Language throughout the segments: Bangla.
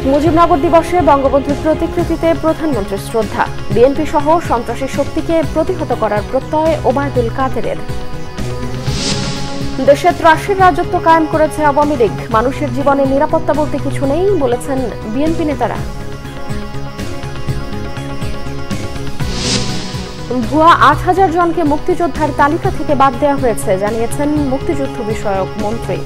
মুজিবনগর দিবসে বঙ্গবন্ধুর প্রতিকৃতিতে প্রধানমন্ত্রীর শ্রদ্ধা। বিএনপি সহ সন্ত্রাসী শক্তিকে প্রতিহত করার প্রত্যয় ওবায়দুল কাদেরের। দেশে ত্রাসের রাজত্ব কায়েম করেছে আওয়ামী লীগ। মানুষের জীবনে নিরাপত্তা বলতে কিছু নেই বলেছেন বিএনপি নেতারা। ভুয়া ৮,০০০ জনকে মুক্তিযোদ্ধার তালিকা থেকে বাদ দেওয়া হয়েছে জানিয়েছেন মুক্তিযুদ্ধ বিষয়ক মন্ত্রী।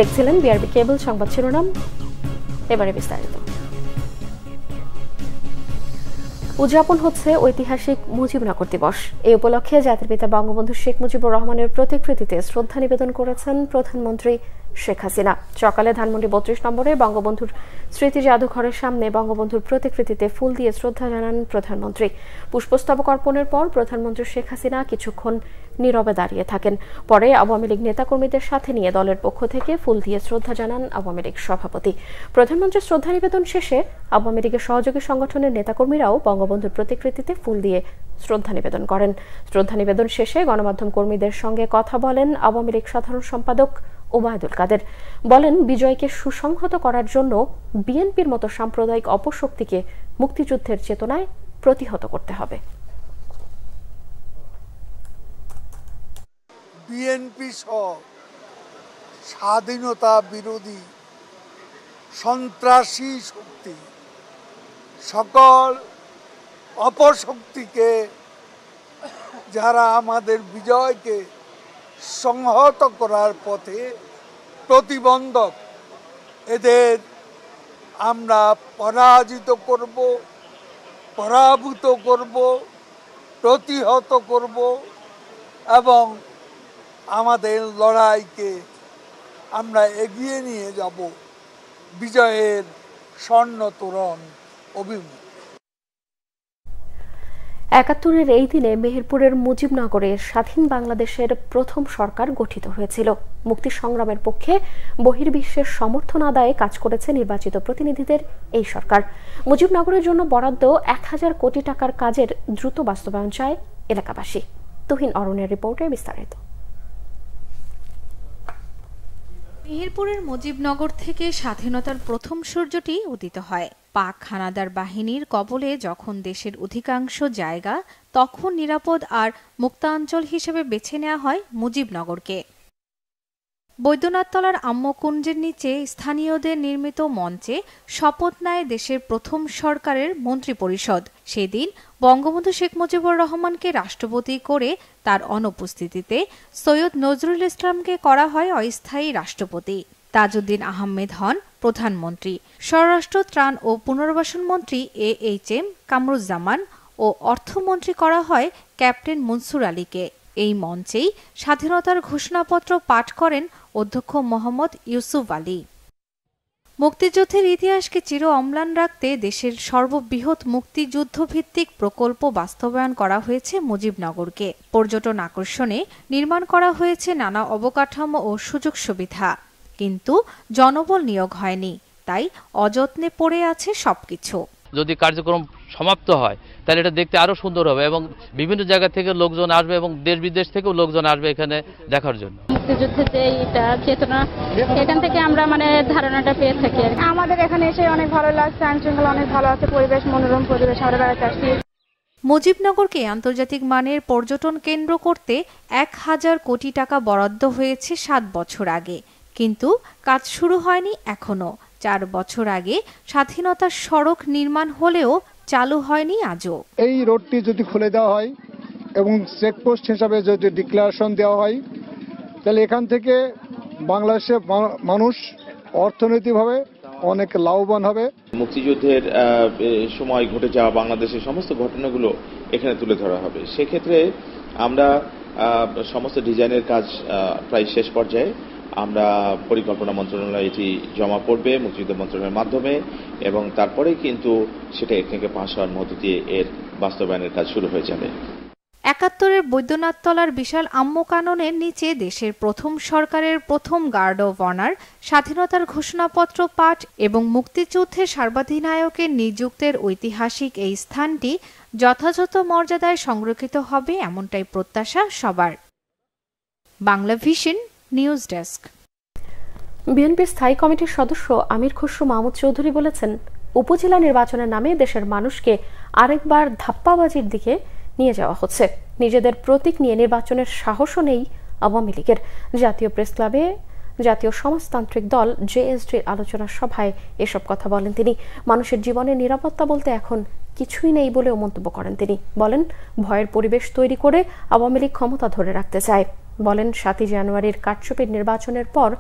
দেখছিলেন বিআরবি কেবল সংবাদ শিরোনাম, এবারে বিস্তারিত। উদযাপন হচ্ছে ঐতিহাসিক মুজিবনগর দিবস। এই উপলক্ষে জাতির পিতা বঙ্গবন্ধু শেখ মুজিবুর রহমানের প্রতিকৃতিতে শ্রদ্ধা নিবেদন করেছেন প্রধানমন্ত্রী শেখ হাসিনা। সকালে ধানমন্ডি ৩২ নম্বরে বঙ্গবন্ধুর স্মৃতি জাদুঘরের সামনে বঙ্গবন্ধুর প্রতিকৃতিতে ফুল দিয়ে শ্রদ্ধা জানান প্রধানমন্ত্রী। পুষ্পস্তবক অর্পণের পর প্রধানমন্ত্রী শেখ হাসিনা কিছুক্ষণ নীরবে দাঁড়িয়ে থাকেন। পরে আওয়ামী লীগ নেতাকর্মীদের সাথে নিয়ে দলের পক্ষ থেকে ফুল দিয়ে শ্রদ্ধা জানান আওয়ামী লীগ সভাপতি। প্রধানমন্ত্রীর শ্রদ্ধা নিবেদন শেষে আওয়ামী লীগের সহযোগী সংগঠনের নেতাকর্মীরাও বঙ্গবন্ধুর প্রতিকৃতিতে ফুল দিয়ে শ্রদ্ধা নিবেদন করেন। শ্রদ্ধা নিবেদন শেষে গণমাধ্যম কর্মীদের সঙ্গে কথা বলেন আওয়ামী লীগ সাধারণ সম্পাদক ওবায়দুল কাদের। বলেন, বিজয়কে সুসংহত করার জন্য বিএনপির মতো সাম্প্রদায়িক অপশক্তিকে মুক্তিযুদ্ধের চেতনায় প্রতিহত করতে হবে। বিএনপি সহ স্বাধীনতা বিরোধী সন্ত্রাসী শক্তি সকল অপশক্তিকে, যারা আমাদের বিজয়কে সংহত করার পথে প্রতিবন্ধক, এদের আমরা পরাজিত করব, পরাভূত করব, প্রতিহত করব এবং আমাদের লড়াইকে আমরা এগিয়ে নিয়ে যাব বিজয়ের স্বর্ণ তোরণ অভিমুখে। ৭১-এর এই দিনে মেহেরপুরের মুজিবনগরে স্বাধীন বাংলাদেশের প্রথম সরকার গঠিত হয়েছিল। মুক্তি সংগ্রামের পক্ষে বহির্বিশ্বের সমর্থন আদায়ে কাজ করেছে নির্বাচিত প্রতিনিধিদের এই সরকার। মুজিবনগরের জন্য বরাদ্দ ১,০০০ কোটি টাকার কাজের দ্রুত বাস্তবায়ন চায় এলাকাবাসী। তুহিন অরণ্যের রিপোর্টে বিস্তারিত। মেহেরপুরের মুজিবনগর থেকে স্বাধীনতার প্রথম সূর্যটি উদিত হয়। পাক হানাদার বাহিনীর কবলে যখন দেশের অধিকাংশ জায়গা তখন নিরাপদ আর মুক্তাঞ্চল হিসেবে বেছে নেওয়া হয় মুজিবনগরকে। বৈদ্যনাথতলার আম্মকুঞ্জের নিচে স্থানীয়দের নির্মিত মঞ্চে শপথ নেয় দেশের প্রথম সরকারের মন্ত্রিপরিষদ। সেদিন বঙ্গবন্ধু শেখ মুজিবুর রহমানকে রাষ্ট্রপতি করে তার অনুপস্থিতিতে সৈয়দ নজরুল ইসলামকে করা হয় অস্থায়ী রাষ্ট্রপতি। তাজউদ্দিন আহমেদ হন প্রধানমন্ত্রী। স্বরাষ্ট্র, ত্রাণ ও পুনর্বাসন মন্ত্রী AHM কামরুজ্জামান ও অর্থমন্ত্রী করা হয় ক্যাপ্টেন মনসুর আলীকে। এই মঞ্চেই স্বাধীনতার ঘোষণাপত্র পাঠ করেন অধ্যক্ষ মোহাম্মদ ইউসুফ আলী। মুক্তিযুদ্ধের ইতিহাসকে চির অম্লান রাখতে দেশের সর্ববৃহৎ মুক্তিযুদ্ধভিত্তিক প্রকল্প বাস্তবায়ন করা হয়েছে মুজিবনগরকে। পর্যটন আকর্ষণে নির্মাণ করা হয়েছে নানা অবকাঠামো ও সুযোগ সুবিধা, কিন্তু জনবল নিয়োগ হয়নি, তাই অযত্নে পড়ে আছে সবকিছু। যদি কার্যক্রম সমাপ্ত হয় তাহলে এটা দেখতে আরো সুন্দর হবে এবং বিভিন্ন জায়গা থেকে লোকজন আসবে এবং দেশ বিদেশ থেকেও লোকজন আসবে এখানে দেখার জন্য। মুক্তিযুদ্ধের যে এটা চেতনা, এখান থেকে আমরা ধারণাটা পেয়ে থাকি। আমাদের এখানে এসে অনেক ভালো লাগছে, আইন শৃঙ্খলা অনেক ভালো আছে, পরিবেশ মনোরম পরিবেশ, আমরা বেড়াতে আসছি। মুজিবনগরকে আন্তর্জাতিক মানের পর্যটন কেন্দ্র করতে ১,০০০ কোটি টাকা বরাদ্দ হয়েছে ৭ বছর আগে, কিন্তু কাজ শুরু হয়নি এখনো। ৪ বছর আগে স্বাধীনতার সড়ক নির্মাণ হলেও চালু হয়নি আজও। এই রোডটি যদি খুলে দেওয়া হয় এবং চেকপোস্ট হিসাবে যদি ডিক্লারেশন দেওয়া হয়, তাহলে এখান থেকে বাংলাদেশের মানুষ অর্থনৈতিকভাবে অনেক লাভবান হবে। মুক্তিযুদ্ধের সময় ঘটে যাওয়া বাংলাদেশের সমস্ত ঘটনাগুলো এখানে তুলে ধরা হবে। সেক্ষেত্রে আমরা সমস্ত ডিজাইনের কাজ প্রায় শেষ পর্যায়ে। আমরা পরিকল্পনা মন্ত্রণালয়ে এটি জমা পড়বে মুক্তিযুদ্ধ মন্ত্রণালয়ের মাধ্যমে এবং তারপরেই কিন্তু সেটা থেকে পাস হওয়ার মধ্য দিয়ে এর বাস্তবায়নের কাজ শুরু হয়ে যাবে। ৭১-এর বৈদ্যনাথতলার বিশাল আম্মকাননের নিচে দেশের প্রথম সরকারের প্রথম গার্ড অব অনার, স্বাধীনতার ঘোষণাপত্র পাঠ এবং মুক্তিযুদ্ধের সর্বাধিনায়কের নিযুক্তের ঐতিহাসিক এই স্থানটি যথাযথ মর্যাদায় সংরক্ষিত হবে, এমনটাই প্রত্যাশা সবার। Bangla vision news desk. বিএনপির স্থায়ী কমিটির সদস্য আমির খসরু মাহমুদ চৌধুরী বলেছেন, উপজেলা নির্বাচনের নামে দেশের মানুষকে আরেকবার ধাপ্পাবাজির দিকে নিয়ে যাওয়া হচ্ছে। নিজেদের প্রতীক নিয়ে নির্বাচনের সাহসও নেই আওয়ামী লীগের। জাতীয় প্রেস ক্লাবে জাতীয় সমাজতান্ত্রিক দল জেএসডির আলোচনা সভায় এসব কথা বলেন তিনি। মানুষের জীবনের নিরাপত্তা বলতে এখন কিছুই নেই বলেও মন্তব্য করেন তিনি। বলেন, ভয়ের পরিবেশ তৈরি করে আওয়ামী লীগ ক্ষমতা ধরে রাখতে চায়। বলেন, 7 জানুয়ারির কারচুপির নির্বাচনের পর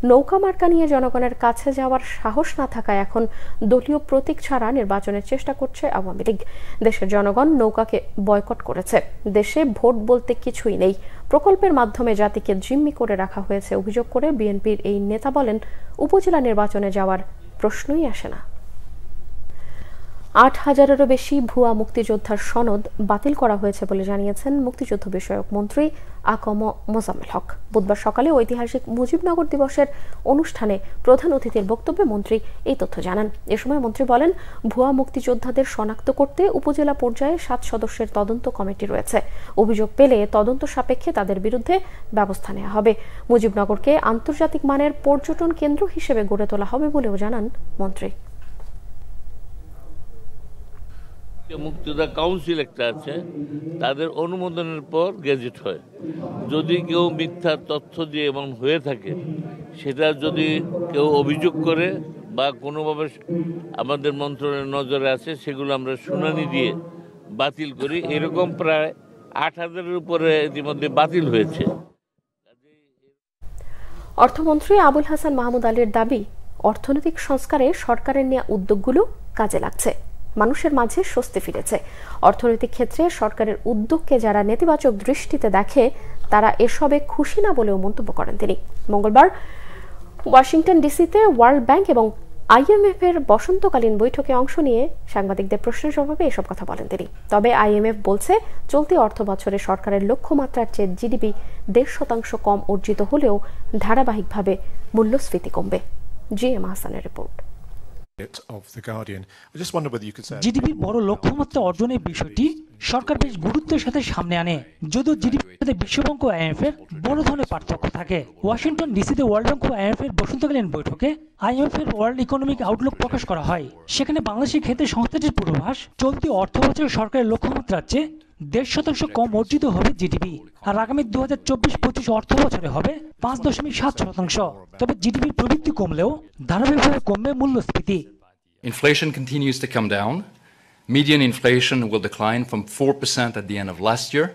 নৌকা মার্কা নিয়ে জনগণের কাছে যাওয়ার সাহস না থাকায় এখন দলীয় প্রতীক ছাড়া নির্বাচনের চেষ্টা করছে আওয়ামী লীগ। দেশের জনগণ নৌকাকে বয়কট করেছে। দেশে ভোট বলতে কিছুই নেই। প্রকল্পের মাধ্যমে জাতিকে জিম্মি করে রাখা হয়েছে অভিযোগ করে বিএনপির এই নেতা বলেন, উপজেলা নির্বাচনে যাওয়ার প্রশ্নই আসে না। 8,000-এরও বেশি ভুয়া মুক্তিযোদ্ধার সনদ বাতিল করা হয়েছে বলে জানিয়েছেন মুক্তিযুদ্ধ বিষয়ক মন্ত্রী আকম মোজাম্মেল হক। বুধবার সকালে ঐতিহাসিক মুজিবনগর দিবসের অনুষ্ঠানে প্রধান অতিথির বক্তব্যে মন্ত্রী এই তথ্য জানান। এ সময় মন্ত্রী বলেন, ভুয়া মুক্তিযোদ্ধাদের শনাক্ত করতে উপজেলা পর্যায়ে 7 সদস্যের তদন্ত কমিটি রয়েছে। অভিযোগ পেলে তদন্ত সাপেক্ষে তাদের বিরুদ্ধে ব্যবস্থা নেওয়া হবে। মুজিবনগরকে আন্তর্জাতিক মানের পর্যটন কেন্দ্র হিসেবে গড়ে তোলা হবে বলেও জানান মন্ত্রী। মুক্তিযোদ্ধা কাউন্সিল একটা আছে, তাদের অনুমোদনের পর গেজেট হয়। যদি কেউ মিথ্যা তথ্য দিয়ে এমন হয়ে থাকে, সেটা যদি কেউ অভিযোগ করে বা কোনোভাবে আমাদের মন্ত্রণালয়ের নজরে আছে, সেগুলো আমরা শুনানি দিয়ে বাতিল করি। এরকম প্রায় 8,000-এর উপরে ইতিমধ্যে বাতিল হয়েছে। অর্থমন্ত্রী আবুল হাসান মাহমুদ আলীর দাবি, অর্থনৈতিক সংস্কারে সরকারের নেওয়া উদ্যোগগুলো কাজে লাগছে, মানুষের মাঝে স্বস্তি ফিরেছে। অর্থনৈতিক ক্ষেত্রে সরকারের উদ্যোগকে যারা নেতিবাচক দৃষ্টিতে দেখে, তারা এসবে খুশি না বলেও মন্তব্য করেন তিনি। মঙ্গলবার ওয়াশিংটন ডিসিতে ওয়ার্ল্ড ব্যাংক এবং আইএমএফ এর বসন্তকালীন বৈঠকে অংশ নিয়ে সাংবাদিকদের প্রশ্নের জবাবে এসব কথা বলেন তিনি। তবে আইএমএফ বলছে, চলতি অর্থ বছরে সরকারের লক্ষ্যমাত্রার চেয়ে জিডিপি 1.5% কম অর্জিত হলেও ধারাবাহিকভাবে মূল্যস্ফীতি কমবে। জিএম হাসানের রিপোর্ট। জিডিপির বড় লক্ষ্যমাত্রা অর্জনের বিষয়টি সরকার বেশ গুরুত্বের সাথে সামনে আনে, যদিও জিডিপির সাথে বিশ্বব্যাংক ও আইএমএফ এর বড় ধরনের পার্থক্য থাকে। ওয়াশিংটন ডিসিতে ওয়ার্ল্ড ব্যাংক ও আইএমএফ এর বসন্তকালীন বৈঠকে আইএমএফ এর ওয়ার্ল্ড ইকোনমিক আউটলুক প্রকাশ করা হয়। সেখানে বাংলাদেশের ক্ষেত্রে সংস্থাটির পূর্বাভাস, চলতি অর্থ বছরে সরকারের লক্ষ্যমাত্রার চেয়ে 1.5% কম অর্জিত হবে জিডিপি, আর আগামী 2024-25 অর্থ বছরে হবে 5.7%। তবে জিডিপির প্রবৃদ্ধি কমলেও ধারাবাহিকভাবে কমবে মূল্যস্ফীতি। Inflation continues to come down. Median inflation will decline from 4% at the end of last year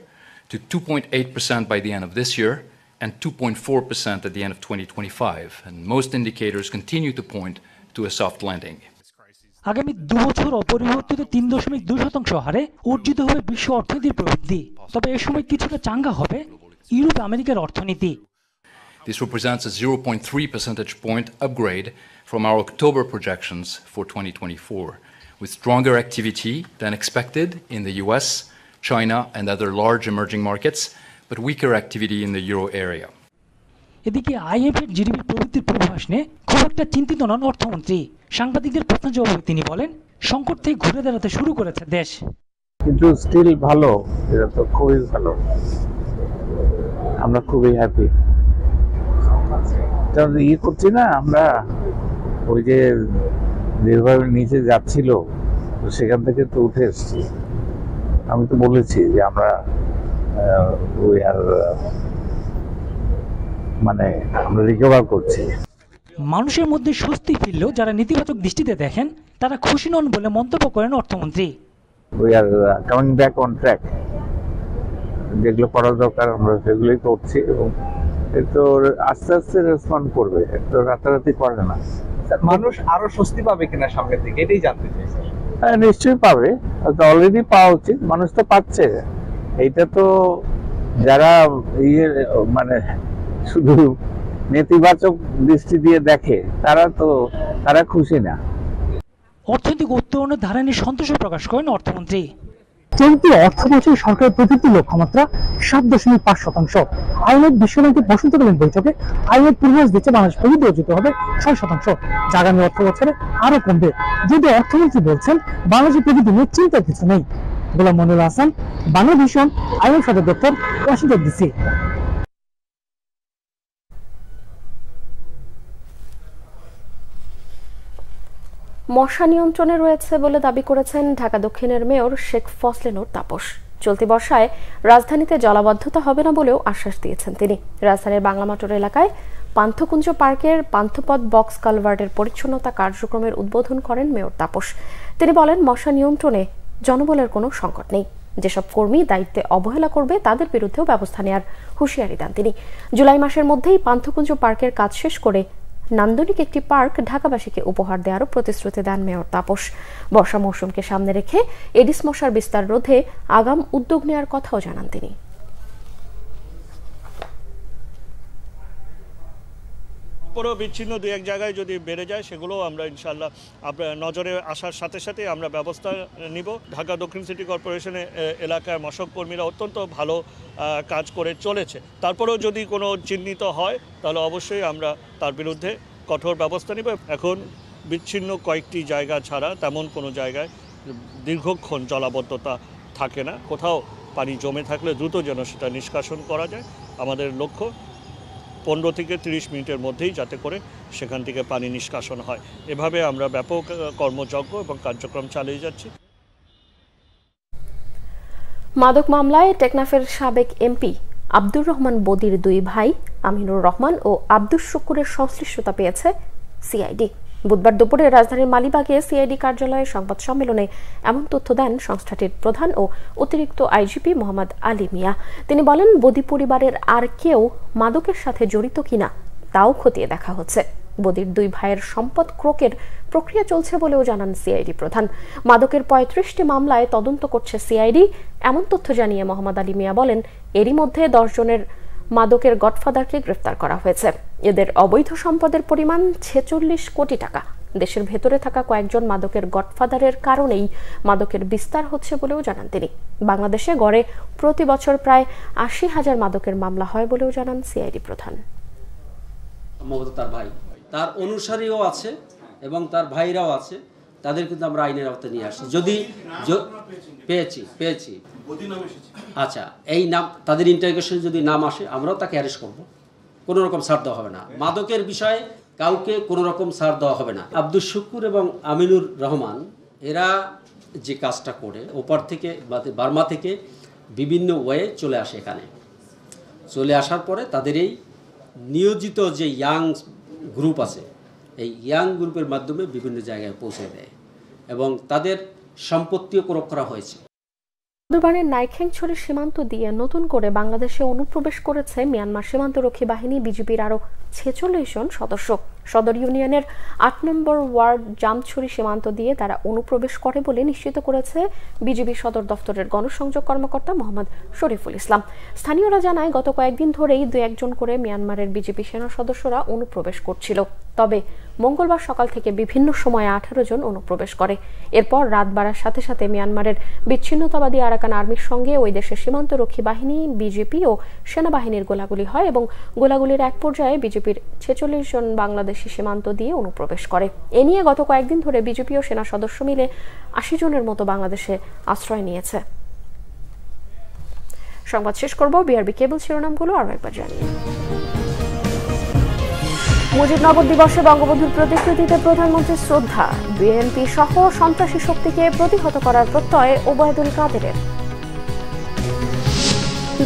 to 2.8% by the end of this year and 2.4% at the end of 2025. And most indicators continue to point to a soft landing. আগামী 2 বছর অপরিবর্তিত 3.2% হারে অর্জিত হবে বিশ্ব অর্থনীতির প্রবৃদ্ধি। তবে এ সময় কিছুটা চাঙ্গা হবে ইউরোপ আমেরিকার অর্থনীতি। This represents a 0.3 percentage point upgrade from our October projections for 2024, with stronger activity than expected in the US, China and other large emerging markets, but weaker activity in the euro area. এদিকে আইএমএফ এর জিডিপি প্রবৃদ্ধির পূর্বাভাস নিয়ে খুব একটা চিন্তিত নন অর্থমন্ত্রী। সাংবাদিকদের প্রশ্নের জবাবে তিনি বলেন, সংকট থেকে ঘুরে দাঁড়াতে শুরু করেছে দেশ। কিন্তু স্টিল ভালো, এটা তো খুবই ভালো, আমরা খুবই হ্যাপি। করছি না আমরা, ওই যে যেভাবে নিচে যাচ্ছিল সেখান থেকে তো উঠে এসছি। আমি তো বলেছি যে আমরা আমরা রিকভার করছি। মানুষের মধ্যে স্বস্তি ফিরলেও যারা নেতিবাচক দৃষ্টিতে দেখেন, তারা খুশি নন বলে মন্তব্য করেন অর্থমন্ত্রী। We are coming back on track. যেগুলো করা দরকার আমরা সেগুলোই করছি এবং তো আস্তে আস্তে রেসপন্ড করবে, তো রাতারাতি করে না। মানুষ আরো স্বস্তি পাবে কিনা সামনের দিকে, এটাই জানতে চাই। হ্যাঁ, নিশ্চয়ই পাবে, অলরেডি পাওয়া উচিত, মানুষ তো পাচ্ছে। এইটা তো যারা শুধু নেতিবাচক দৃষ্টি দিয়ে দেখে, তারা খুশি না। অর্থনৈতিক উত্তরণের ধারা নিয়ে সন্তোষ প্রকাশ করেন অর্থমন্ত্রী। চলতি অর্থ বছরে সরকারের প্রবৃদ্ধি লক্ষ্যমাত্রা 7.5%। আইএমএফ বিশ্বব্যাংকের বসন্তকালীন বৈঠকে আইএমএফ পূর্বাভাস দিচ্ছে বাংলাদেশ প্রবৃদ্ধি অর্জিত হবে 6%, যা আগামী অর্থ বছরে আরো কমবে। যদি অর্থমন্ত্রী বলছেন বাংলাদেশের প্রবৃদ্ধি নিয়ে চিন্তার কিছু নেই। গোলাম মনিরুল হাসান, বাংলা ভিশন, আইএমএফ সদর দপ্তর, ওয়াশিংটন ডিসি। মশা নিয়ন্ত্রণে রয়েছে বলে দাবি করেছেন ঢাকা দক্ষিণের মেয়র শেখ ফজলে নূর তাপস। চলতি বর্ষায় রাজধানীতে জলাবদ্ধতা হবে না বলেও আশ্বাস দিয়েছেন তিনি। রাজধানীর বাংলা মোটর এলাকায় পান্থকুঞ্জ পার্কের পান্থপথ বক্স কালভার্টের পরিচ্ছন্নতা কার্যক্রমের উদ্বোধন করেন মেয়র তাপস। তিনি বলেন, মশা নিয়ন্ত্রণে জনবলের কোনো সংকট নেই। যেসব কর্মী দায়িত্বে অবহেলা করবে তাদের বিরুদ্ধেও ব্যবস্থা নেওয়ার হুঁশিয়ারি দেন তিনি। জুলাই মাসের মধ্যেই পান্থকুঞ্জ পার্কের কাজ শেষ করে নান্দনিক একটি পার্ক ঢাকাবাসীকে উপহার দেওয়ারও প্রতিশ্রুতি দেন মেয়র তাপস। বর্ষা মৌসুমকে সামনে রেখে এডিস মশার বিস্তার রোধে আগাম উদ্যোগ নেওয়ার কথাও জানান তিনি। পুরো বিচ্ছিন্ন দুই এক জায়গায় যদি বেড়ে যায় সেগুলো আমরা ইনশাআল্লাহ নজরে আসার সাথে সাথে আমরা ব্যবস্থা নিব। ঢাকা দক্ষিণ সিটি কর্পোরেশনের এলাকার মশক কর্মীরা অত্যন্ত ভালো কাজ করে চলেছে। তারপরেও যদি কোনো চিহ্নিত হয় তাহলে অবশ্যই আমরা তার বিরুদ্ধে কঠোর ব্যবস্থা নিব। এখন বিচ্ছিন্ন কয়েকটি জায়গা ছাড়া তেমন কোনো জায়গায় দীর্ঘক্ষণ জলাবদ্ধতা থাকে না। কোথাও পানি জমে থাকলে দ্রুত যেন সেটা নিষ্কাশন করা যায়। আমাদের লক্ষ্য 15 থেকে 30 মিনিটের মধ্যেই যাতে করে সেখান থেকে পানি নিষ্কাশন হয়। এভাবে আমরা ব্যাপক কর্মযজ্ঞ এবং কার্যক্রম চালিয়ে যাচ্ছি। মাদক মামলায় টেকনাফের সাবেক এমপি আব্দুর রহমান বদির দুই ভাই আমিনুর রহমান ও আব্দুস শুকুরের সংশ্লিষ্টতা পেয়েছে সিআইডি। বুধবার দুপুরে রাজধানীর মালিবাগে সিআইডি কার্যালয়ে সংবাদ সম্মেলনে এমন তথ্য দেন সংস্থাটির প্রধান ও অতিরিক্ত আইজিপি মোহাম্মদ আলী মিয়া। তিনি বলেন, বদি পরিবারের আর কেউ মাদকের সাথে জড়িত কিনা তাও খতিয়ে দেখা হচ্ছে। বদির দুই ভাইয়ের সম্পদ ক্রোকের প্রক্রিয়া চলছে বলেও জানান সিআইডি প্রধান। মাদকের 35টি মামলায় তদন্ত করছে সিআইডি। এমন তথ্য জানিয়ে মোহাম্মদ আলী মিয়া বলেন, এরই মধ্যে 10 জনের মাদকের গডফাদারকে গ্রেফতার করা হয়েছে। এদের অবৈধ সম্পদের পরিমাণ 46 কোটি টাকা। দেশের ভেতরে থাকা কয়েকজন মাদকের গডফাদারের কারণেই মাদকের বিস্তার হচ্ছে বলেও জানান তিনি। বাংলাদেশে গড়ে প্রতি বছর প্রায় 80,000 মাদকের মামলা হয় বলেও জানান সিআইডি প্রধান। সম্ভবত তার ভাই, তার অনুসারীও আছে এবং তার ভাইরাও আছে, তাদের কিন্তু আমরা আইনের আওতায় নিয়ে আসছি। যদি পেয়েছি আচ্ছা, এই নাম তাদের ইন্টারোগেশনে যদি নাম আসে আমরাও তাকে অ্যারেস্ট করব। কোনো রকম ছাড় দেওয়া হবে না। মাদকের বিষয়ে কাউকে কোনো রকম ছাড় দেওয়া হবে না। আব্দুস শুকুর এবং আমিনুর রহমান এরা যে কাজটা করে ওপার থেকে বার্মা থেকে বিভিন্ন ওয়ে চলে আসে, এখানে চলে আসার পরে তাদের এই নিয়োজিত যে ইয়াং গ্রুপ আছে, এই ইয়াং গ্রুপের মাধ্যমে বিভিন্ন জায়গায় পৌঁছে দেয় এবং তাদের সম্পত্তিও ক্রয় করা হয়েছে। বান্দরবানের নাইখ্যাংছড়ি সীমান্ত দিয়ে নতুন করে বাংলাদেশে অনুপ্রবেশ করেছে মিয়ানমার সীমান্তরক্ষী বাহিনী বিজিবির আরও 46 জন সদস্য। সদর ইউনিয়নের 8 নম্বর ওয়ার্ড জামছড়ি সীমান্ত দিয়ে তারা অনুপ্রবেশ করে বলে নিশ্চিত করেছে বিজিবি সদর দফতরের গণসংযোগ কর্মকর্তা মোহাম্মদ শরীফুল ইসলাম। স্থানীয়রা জানায়, গত কয়েকদিন ধরেই 2-1 জন করে মিয়ানমারের বিজিবি সেনা সদস্যরা অনুপ্রবেশ করছিল। তবে মঙ্গলবার সকাল থেকে বিভিন্ন সময়ে 18 জন অনুপ্রবেশ করে। এরপর রাত বাড়ার সাথে সাথে মিয়ানমারের বিচ্ছিন্নতাবাদী আরাকান আর্মির সঙ্গে ওই দেশের সীমান্তরক্ষী বাহিনী, বিজেপি ও সেনাবাহিনীর গোলাগুলি হয় এবং গোলাগুলির এক পর্যায়ে বিজেপির 46 জন বাংলাদেশি সীমান্ত দিয়ে অনুপ্রবেশ করে। এ নিয়ে গত কয়েকদিন ধরে বিজেপি ও সেনা সদস্য মিলে 80 জনের মতো বাংলাদেশে আশ্রয় নিয়েছে। সংবাদ শেষ করব বিআরবি কেবল শিরোনামগুলো আরো একবার জানিয়ে। মুজিবনগর দিবসে বঙ্গবন্ধুর প্রতিকৃতিতে প্রধানমন্ত্রীর শ্রদ্ধা। বিএনপি সহ সন্ত্রাসী শক্তিকে প্রতিহত করার প্রত্যয় ওবায়দুল কাদেরের।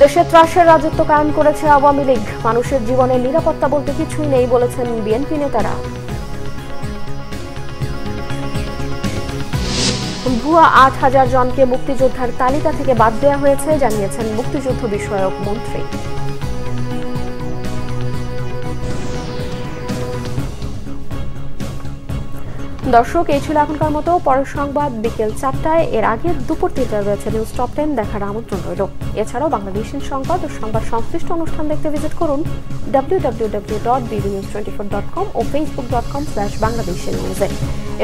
দেশে ত্রাসের রাজত্ব কায়েম করেছে আওয়ামী লীগ। মানুষের জীবনের নিরাপত্তা বলতে কিছুই নেই বলেছেন বিএনপি নেতারা। ভুয়া 8,000 জনকে মুক্তিযোদ্ধার তালিকা থেকে বাদ দেওয়া হয়েছে জানিয়েছেন মুক্তিযুদ্ধ বিষয়ক মন্ত্রী। দর্শক, এই ছিল এখনকার মতো। পরের সংবাদ বিকেল 4টায়। এর আগে দুপুর 3টায় রয়েছে নিউজ টপ 10 দেখার আমন্ত্রণ রইল। এছাড়াও বাংলাদেশের সংবাদ ও সংবাদ সংশ্লিষ্ট অনুষ্ঠান দেখতে ভিজিট করুন www.bbnews24.com ও facebook.com/bangladeshinews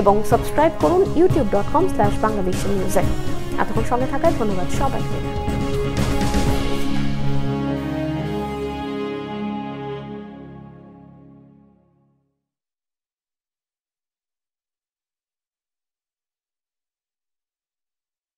এবং সাবস্ক্রাইব করুন youtube.com/bangladeshinews। এতক্ষণ সঙ্গে থাকায় ধন্যবাদ সবাইকে।